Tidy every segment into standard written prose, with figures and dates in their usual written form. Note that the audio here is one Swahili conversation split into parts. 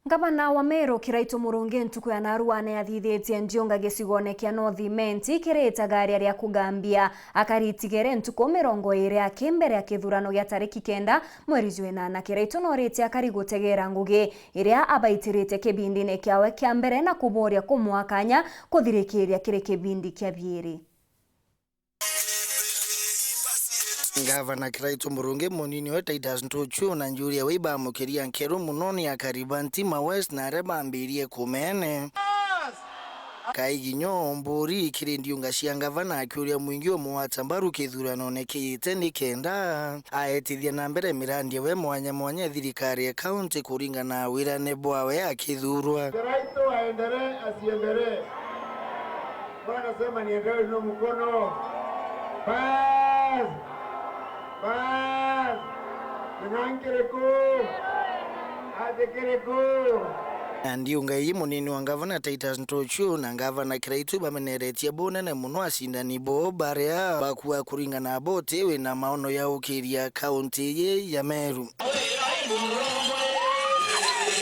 Gavana wa Meru Kiraitu Murungi ntuku ya narua neathithitie Njonga gicigone kia North Imenti kirita gari aria kugambia akaritigere ntuku 20 akimbere akithurano gia tariki 9 mweri Juni. Kiraitu norite akarigutegera ngugi iria abaitirite kibindi-ini kiawe kia mbere na kuboria kumwakanya kuthirikiria kiri kibindi kia biiri. Gavana Kiraitu Murungi munini we Titus Ntuchu na Njuria Wiba mukiria nkeru munoni akariba Ntima West na areba ambirie kumene Kaiginyo mburi ikiri unga cia gavana akiuria mwingi wa muwatambaru kithurano nekiite ni kenda aetithia na mbere mirandi we mwanya thirikari ya county kuringa na wirane bwawe akithurwa. Kiraitu aendelee asiendelee, bwana sema niendelee no mkono bas Ndiunga iyi munini wa gavana Titus Ntuchu na gavana Kiraitu bameneretie bunene muno acindani bo baria bakuwa kuringa na bote we na maono ya ukiria kaunti ya Meru.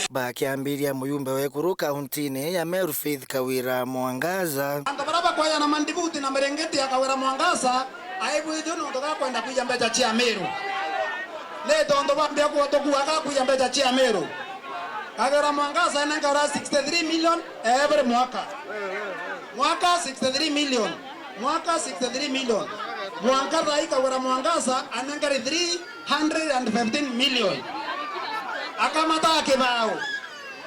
Bakiambiria muyumbe wekuru kaunti ya Meru Faith Kawira Mwangaza angabaraba kwa na mandibuti na merengeti ya Kawira Mwangaza aibu hizo ndoka kwenda kuja mbeja chia Meru le tondo bambia kwa tokuaka kuja mbeja chia Meru. Kawira Mwangaza anangara 63 million every mwaka 63 million mwaka 63 million mwaka rai Kawira Mwangaza anangara 315 million akamata kibao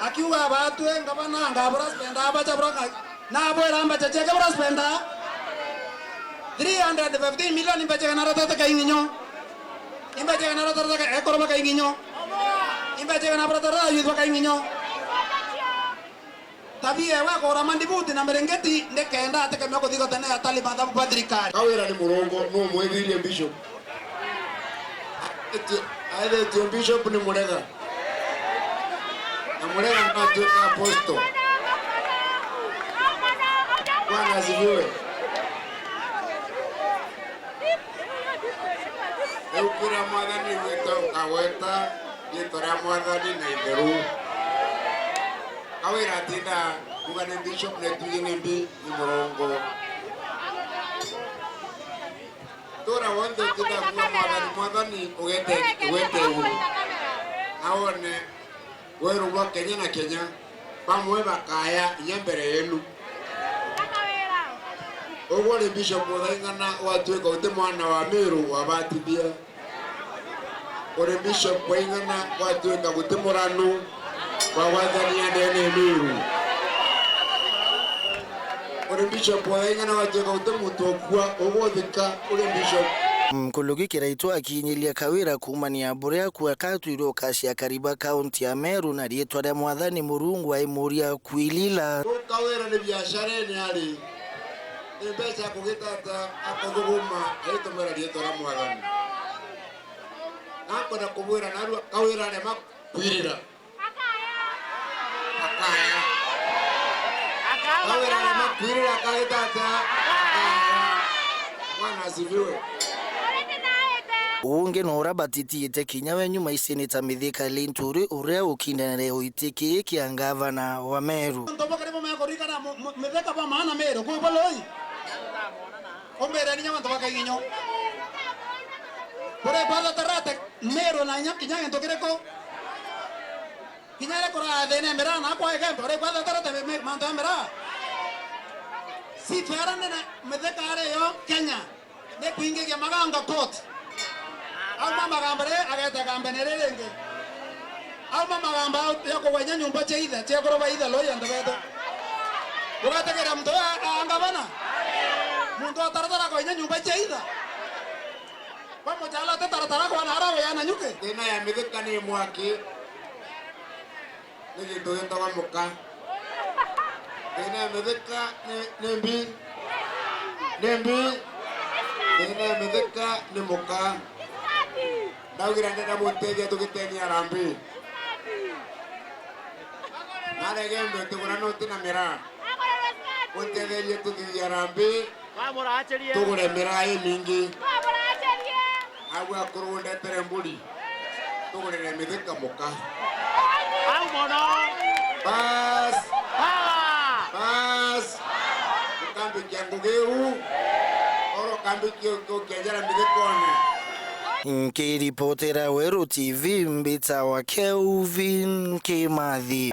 akiwa watu ngabana ngabura spenda abacha broka na boy ramba chache ngabura spenda 315 million imbache kana rata ka inginyo imbache kana rata ka ekoroma ka inginyo imbache kana rata yudwa ka inginyo tabia wa ko mandibuti na merengeti ndekenda atekemya ko digo tena Taliban da badrikari Kawira ni murongo no mwethirie bishop ati bishop ni murega na murega ndo apostle bwana ziwe ukira mwathani wito kaweta yitora mwathani na itheru Kawira tinda kugane bishop ne tuyine mbi ni murongo tora wonde tinda kuwa mwathani ugete uru aone weru wa Kenya na Kenya bamwe bakaya nyembere yenu ogole bishop odaingana watweka ute mwana wa Meru wabatithia ore bishop oingana watweka ute muranu wa wathania ndene Meru ore bishop oingana watweka ute mutokua ogothika ore bishop Mkulugi Kiraitu akinyilia Kawira kumania burea kwa katwiro kasia kariba kaunti ya Meru na rietwa rya mwathani Murungu aimuria kwilila Kawira ni biashara ni hali pesa kugitata akoguma aitomera rietwa rya mwathani nako na kubwira narua Kawira ne makwirira akaya Kawira ne makwirira kagitata mwana ziviwe unge nora batitiite kinya we nyuma iseneta Mithika Linturi uria ukindanire uitiki kia gavana wa Meru ntobo karibu mekorika na Mithika ba maana Meru ko boloi ombere ni nyama toka inginyo pore bala tarate Meru na nyaki nyanga ntokireko kinyare kora dene mera na kwa ege pore bala tarate me manto mera si fera ne Mithika are yo Kenya ne kuinge ya maganga court alma magambare agete gambenererenge alma magamba yako wanya nyumba cheitha chekoro baitha loya ndabeto ugategera mtu angabana muntu ataratara kwa nyumba cheitha kwa mojala taratara kwa narawe yana nyuke tena ya Mithika ni mwaki nige ndoyenda wa muka tena ya Mithika nembi tena ya Mithika ni muka Daugira ndenda muteje tukitenia rambi nare gembe tukura noti na mira muteje tukiya rambi tukure mira mingi agwa kurunde terembuli tukure Mithika muka au mono Bas. Bas. Kambi kyangu geu. Oro kambi kyo kejara mbikone. Nkiripotera Weru TV Mbita wa Kelvin Kimathi.